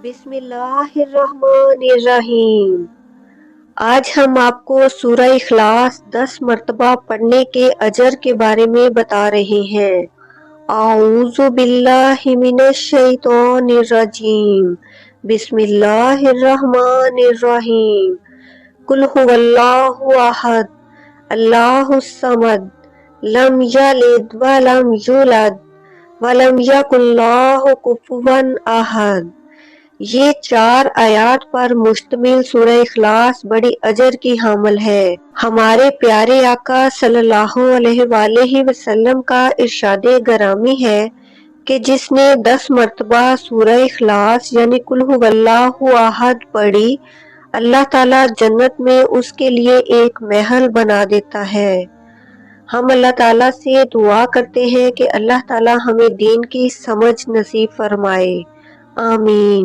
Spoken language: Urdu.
بسم اللہ الرحمن الرحیم۔ آج ہم آپ کو سورہ اخلاص 10 مرتبہ پڑھنے کے اجر کے بارے میں بتا رہے ہیں۔ اعوذ باللہ من الشیطان الرجیم، بسم اللہ الرحمن الرحیم۔ قل هو اللہ احد، اللہ الصمد، لم یلد ولم یولد ولم یکن لہ کفوا احد۔ یہ 4 آیات پر مشتمل سورہ اخلاص بڑی اجر کی حامل ہے۔ ہمارے پیارے آقا صلی اللہ علیہ وآلہ وسلم کا ارشاد گرامی ہے کہ جس نے 10 مرتبہ سورہ اخلاص یعنی قل هو اللہ احد پڑھی، اللہ تعالیٰ جنت میں اس کے لیے ایک محل بنا دیتا ہے۔ ہم اللہ تعالیٰ سے دعا کرتے ہیں کہ اللہ تعالیٰ ہمیں دین کی سمجھ نصیب فرمائے، آمین۔